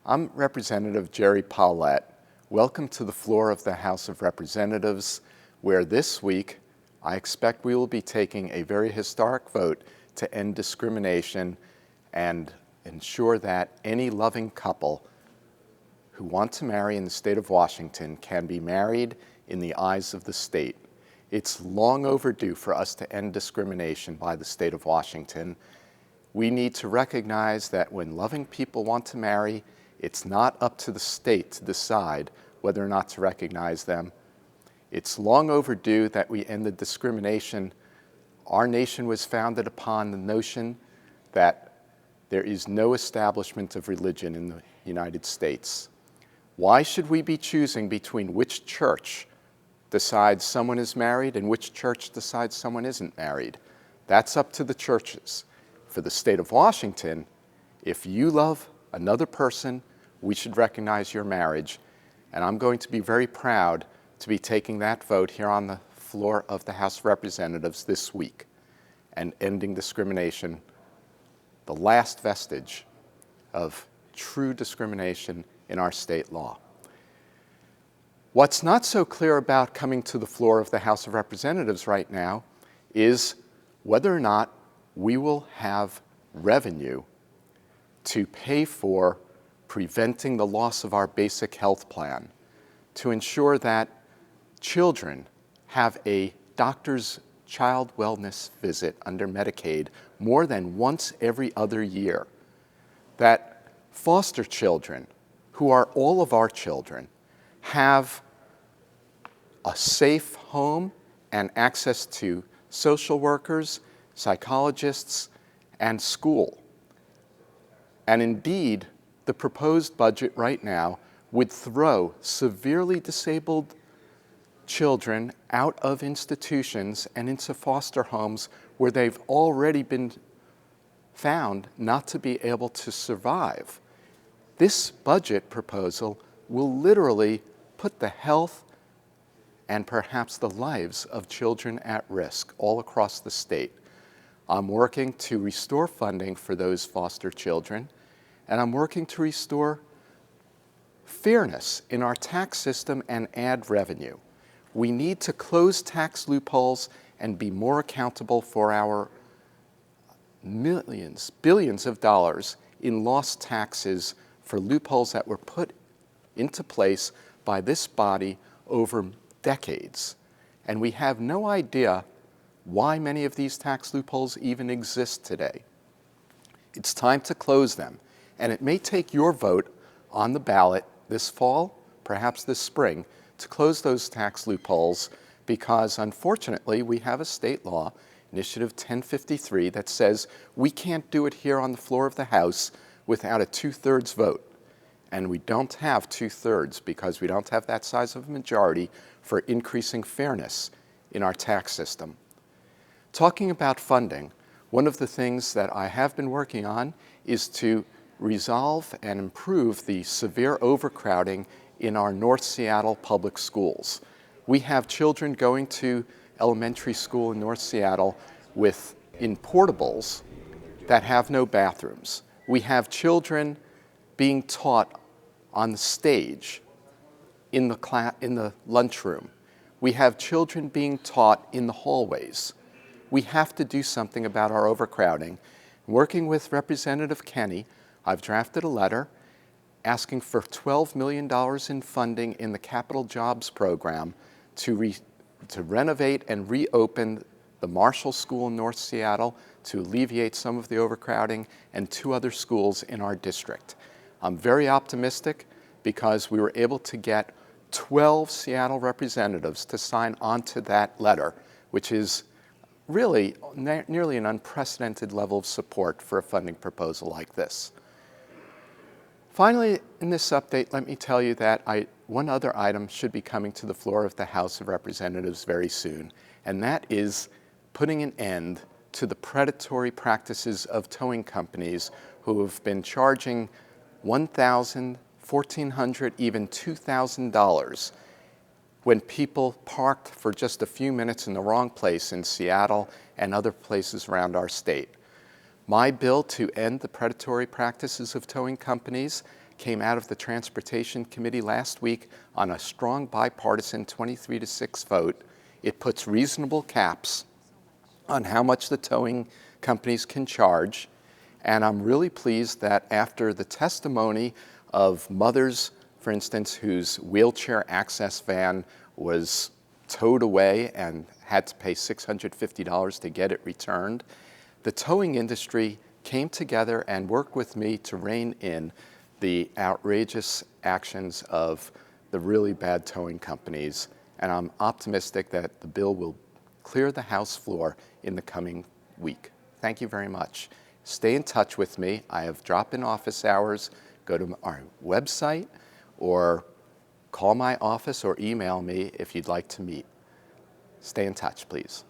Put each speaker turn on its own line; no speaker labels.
I'm Representative Jerry Pollet. Welcome to the floor of the House of Representatives, where this week I expect we will be taking a very historic vote to end discrimination and ensure that any loving couple who want to marry in the state of Washington can be married in the eyes of the state. It's long overdue for us to end discrimination by the state of Washington. We need to recognize that when loving people want to marry, it's not up to the state to decide whether or not to recognize them. It's long overdue that we end the discrimination. Our nation was founded upon the notion that there is no establishment of religion in the United States. Why should we be choosing between which church decides someone is married and which church decides someone isn't married? That's up to the churches. For the state of Washington, if you love another person, we should recognize your marriage. And I'm going to be very proud to be taking that vote here on the floor of the House of Representatives this week and ending discrimination, the last vestige of true discrimination in our state law. What's not so clear about coming to the floor of the House of Representatives right now is whether or not we will have revenue to pay for preventing the loss of our basic health plan, to ensure that children have a doctor's child wellness visit under Medicaid more than once every other year, that foster children, who are all of our children, have a safe home and access to social workers, psychologists, and school. And indeed, the proposed budget right now would throw severely disabled children out of institutions and into foster homes where they've already been found not to be able to survive. This budget proposal will literally put the health and perhaps the lives of children at risk all across the state. I'm working to restore funding for those foster children, and I'm working to restore fairness in our tax system and add revenue. We need to close tax loopholes and be more accountable for our millions, billions of dollars in lost taxes for loopholes that were put into place by this body over decades. And we have no idea why many of these tax loopholes even exist today. It's time to close them. And it may take your vote on the ballot this fall, perhaps this spring, to close those tax loopholes, because unfortunately we have a state law, Initiative 1053, that says we can't do it here on the floor of the House without a 2/3 vote. And we don't have 2/3 because we don't have that size of a majority for increasing fairness in our tax system. Talking about funding, one of the things that I have been working on is to resolve and improve the severe overcrowding in our North Seattle public schools. We have children going to elementary school in North Seattle in portables that have no bathrooms. We have children being taught on the stage in the lunchroom. We have children being taught in the hallways. We have to do something about our overcrowding. Working with Representative Kenney, I've drafted a letter asking for $12 million in funding in the Capital Jobs Program to renovate and reopen the Marshall School in North Seattle to alleviate some of the overcrowding, and 2 other schools in our district. I'm very optimistic because we were able to get 12 Seattle representatives to sign on to that letter, which is really nearly an unprecedented level of support for a funding proposal like this. Finally, in this update, let me tell you that one other item should be coming to the floor of the House of Representatives very soon, and that is putting an end to the predatory practices of towing companies who have been charging $1,000, $1,400, even $2,000 when people parked for just a few minutes in the wrong place in Seattle and other places around our state. My bill to end the predatory practices of towing companies came out of the Transportation Committee last week on a strong bipartisan 23-6 vote. It puts reasonable caps on how much the towing companies can charge. And I'm really pleased that after the testimony of mothers, for instance, whose wheelchair access van was towed away and had to pay $650 to get it returned, the towing industry came together and worked with me to rein in the outrageous actions of the really bad towing companies. And I'm optimistic that the bill will clear the House floor in the coming week. Thank you very much. Stay in touch with me. I have drop-in office hours. Go to our website or call my office or email me if you'd like to meet. Stay in touch, please.